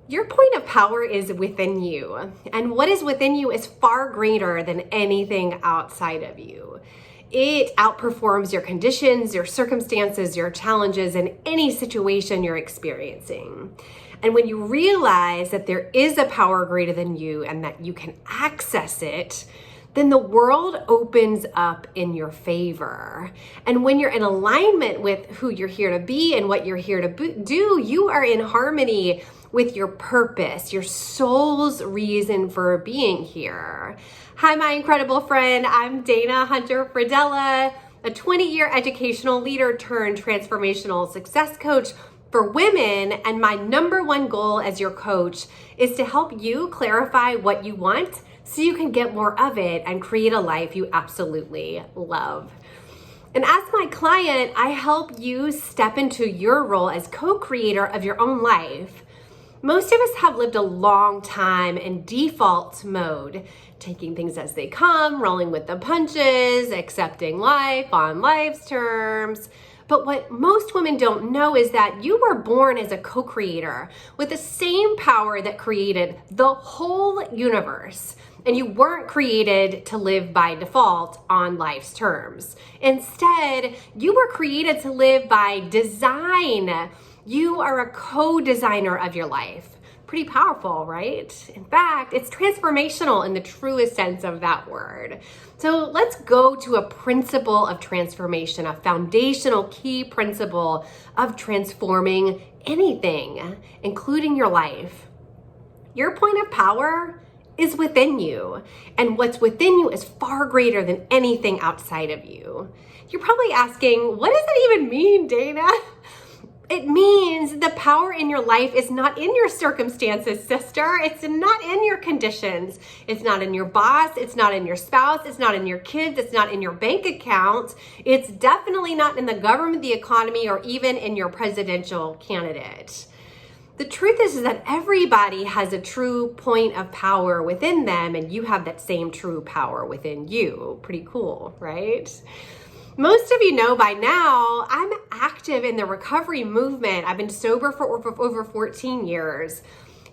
Your point of power is within you, and what is within you is far greater than anything outside of you. It outperforms your conditions, your circumstances, your challenges, and any situation you're experiencing. And when you realize that there is a power greater than you and that you can access it, then the world opens up in your favor. And when you're in alignment with who you're here to be and what you're here to do, you are in harmony with your purpose, your soul's reason for being here. Hi, my incredible friend. I'm Dana Hunter Fradella, a 20-year educational leader turned transformational success coach for women. And my number one goal as your coach is to help you clarify what you want so you can get more of it and create a life you absolutely love. And as my client, I help you step into your role as co-creator of your own life. Most of us have lived a long time in default mode, taking things as they come, rolling with the punches, accepting life on life's terms. But what most women don't know is that you were born as a co-creator with the same power that created the whole universe. And you weren't created to live by default on life's terms. Instead, you were created to live by design. You are a co-designer of your life. Pretty powerful, right? In fact, it's transformational in the truest sense of that word. So let's go to a principle of transformation, a foundational key principle of transforming anything, including your life. Your point of power is within you, and what's within you is far greater than anything outside of you. You're probably asking, what does that even mean, Dana? It means the power in your life is not in your circumstances, sister. It's not in your conditions. It's not in your boss. It's not in your spouse. It's not in your kids. It's not in your bank account. It's definitely not in the government, the economy, or even in your presidential candidate. The truth is that everybody has a true point of power within them, and you have that same true power within you. Pretty cool, right? Most of you know by now, I'm active in the recovery movement. I've been sober for over 14 years.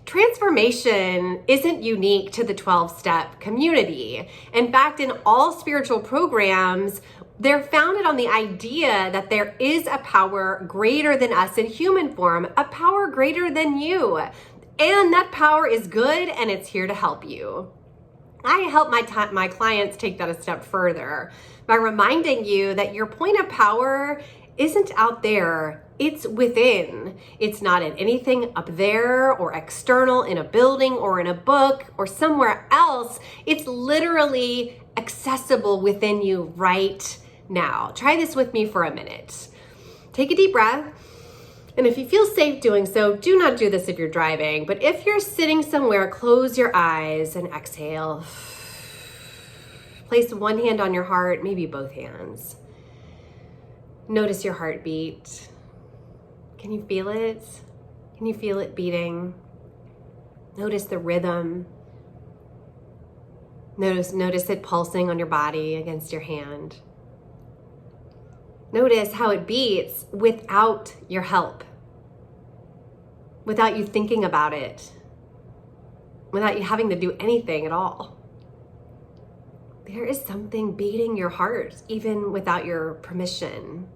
Transformation isn't unique to the 12-step community. In fact, in all spiritual programs, they're founded on the idea that there is a power greater than us in human form, a power greater than you. And that power is good and it's here to help you. I help my clients take that a step further by reminding you that your point of power isn't out there, it's within. It's not in anything up there or external in a building or in a book or somewhere else. It's literally accessible within you right now. Try this with me for a minute. Take a deep breath. And if you feel safe doing so, do not do this if you're driving. But if you're sitting somewhere, close your eyes and exhale. Place one hand on your heart, maybe both hands. Notice your heartbeat. Can you feel it? Can you feel it beating? Notice the rhythm. Notice it pulsing on your body against your hand. Notice how it beats without your help, without you thinking about it, without you having to do anything at all. There is something beating your heart even without your permission.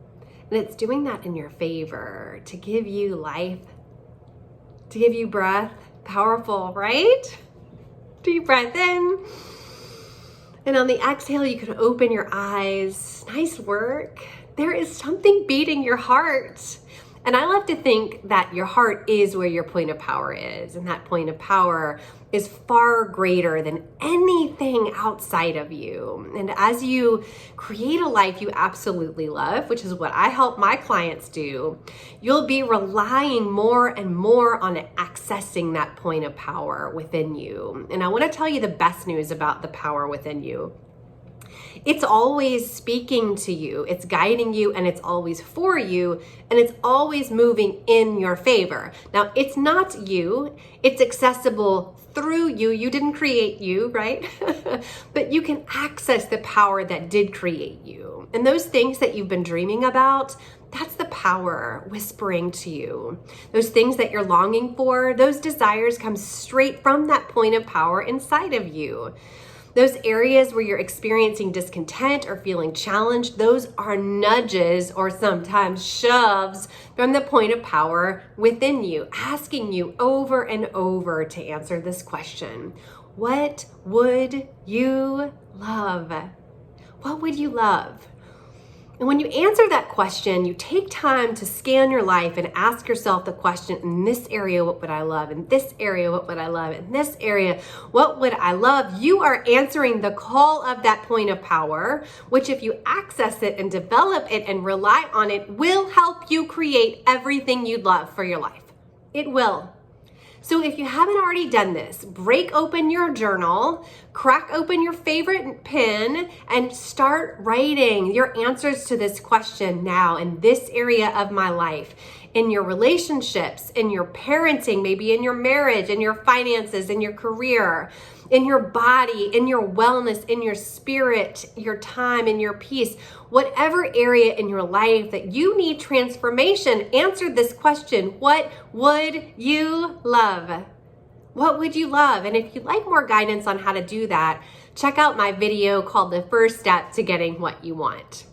And it's doing that in your favor to give you life, to give you breath. Powerful, right? Deep breath in. And on the exhale, you can open your eyes. Nice work. There is something beating your heart. And I love to think that your heart is where your point of power is. And that point of power is far greater than anything outside of you. And as you create a life you absolutely love, which is what I help my clients do, you'll be relying more and more on accessing that point of power within you. And I want to tell you the best news about the power within you. It's always speaking to you, it's guiding you, and it's always for you, and it's always moving in your favor. Now, it's not you, it's accessible through you. You didn't create you, right? But you can access the power that did create you. And those things that you've been dreaming about, That's the power whispering to you. Those things that you're longing for, those desires come straight from that point of power inside of you. Those areas where you're experiencing discontent or feeling challenged, those are nudges or sometimes shoves from the point of power within you, asking you over and over to answer this question. What would you love? What would you love? And when you answer that question, you take time to scan your life and ask yourself the question, in this area, what would I love? In this area, what would I love? In this area, what would I love? You are answering the call of that point of power, which if you access it and develop it and rely on it, will help you create everything you'd love for your life. It will. So if you haven't already done this, break open your journal, crack open your favorite pen, and start writing your answers to this question now in this area of my life, in your relationships, in your parenting, maybe in your marriage, in your finances, in your career, in your body, in your wellness, in your spirit, your time, in your peace, whatever area in your life that you need transformation, answer this question. What would you love? What would you love? And if you'd like more guidance on how to do that, check out my video called The First Step to Getting What You Want.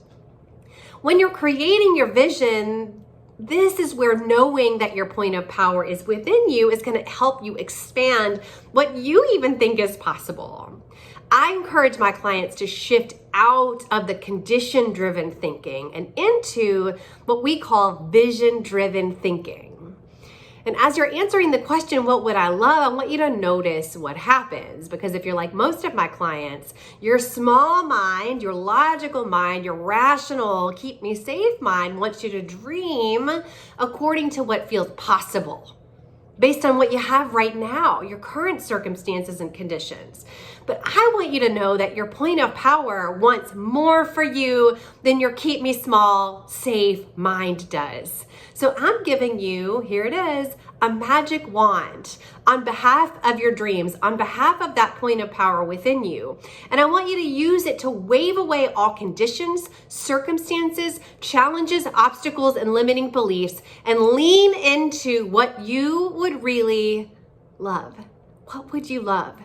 When you're creating your vision, this is where knowing that your point of power is within you is going to help you expand what you even think is possible. I encourage my clients to shift out of the condition-driven thinking and into what we call vision-driven thinking. And as you're answering the question, what would I love? I want you to notice what happens. Because if you're like most of my clients, your small mind, your logical mind, your rational, keep me safe mind wants you to dream according to what feels possible, based on what you have right now, your current circumstances and conditions. But I want you to know that your point of power wants more for you than your keep me small, safe mind does. So I'm giving you, here it is, a magic wand on behalf of your dreams, on behalf of that point of power within you. And I want you to use it to wave away all conditions, circumstances, challenges, obstacles, and limiting beliefs, and lean into what you would really love. What would you love?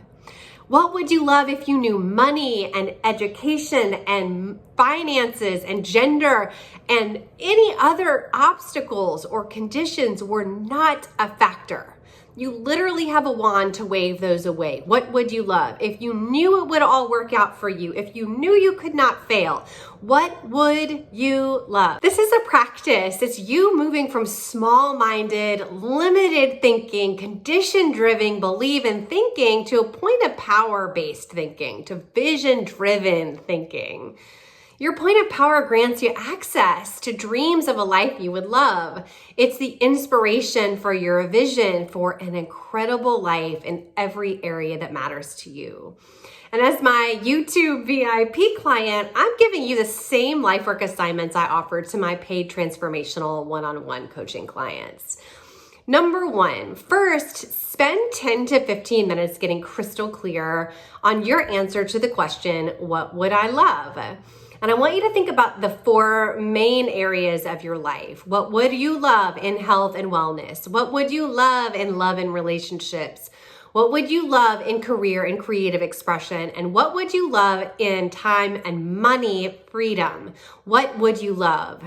What would you love if you knew money and education and finances and gender and any other obstacles or conditions were not a factor? You literally have a wand to wave those away. What would you love? If you knew it would all work out for you, if you knew you could not fail, what would you love? This is a practice. It's you moving from small-minded, limited thinking, condition-driven belief and thinking to a point of power-based thinking, to vision-driven thinking. Your point of power grants you access to dreams of a life you would love. It's the inspiration for your vision for an incredible life in every area that matters to you. And as my YouTube VIP client, I'm giving you the same life work assignments I offered to my paid transformational one-on-one coaching clients. Number one, first, spend 10 to 15 minutes getting crystal clear on your answer to the question, what would I love? And I want you to think about the four main areas of your life. What would you love in health and wellness? What would you love in love and relationships? What would you love in career and creative expression? And what would you love in time and money freedom? What would you love?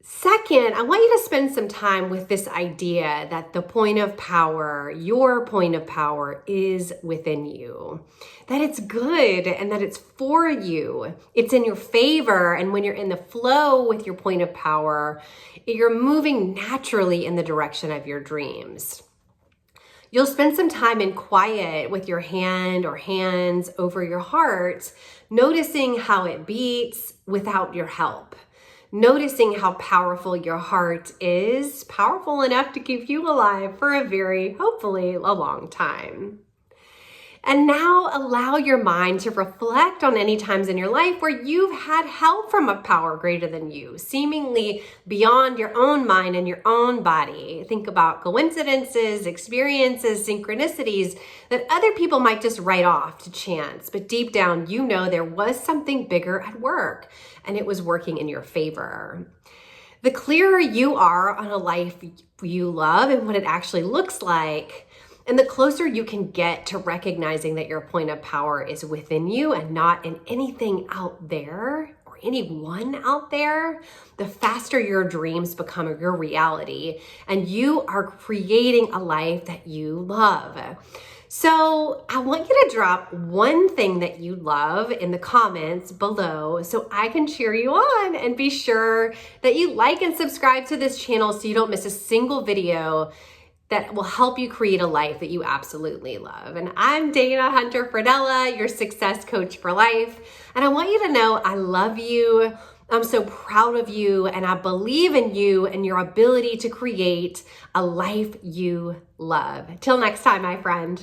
Second, I want you to spend some time with this idea that the point of power, your point of power, is within you. That it's good and that it's for you. It's in your favor. And when you're in the flow with your point of power, you're moving naturally in the direction of your dreams. You'll spend some time in quiet with your hand or hands over your heart, noticing how it beats without your help. Noticing how powerful your heart is, powerful enough to keep you alive for a very, hopefully, a long time. And now allow your mind to reflect on any times in your life where you've had help from a power greater than you, seemingly beyond your own mind and your own body. Think about coincidences, experiences, synchronicities that other people might just write off to chance. But deep down, you know there was something bigger at work, and it was working in your favor. The clearer you are on a life you love and what it actually looks like, and the closer you can get to recognizing that your point of power is within you and not in anything out there or anyone out there, the faster your dreams become your reality and you are creating a life that you love. So I want you to drop one thing that you love in the comments below so I can cheer you on, and be sure that you like and subscribe to this channel so you don't miss a single video that will help you create a life that you absolutely love. And I'm Dana Hunter Fradella, your success coach for life. And I want you to know I love you. I'm so proud of you, and I believe in you and your ability to create a life you love. Till next time, my friend.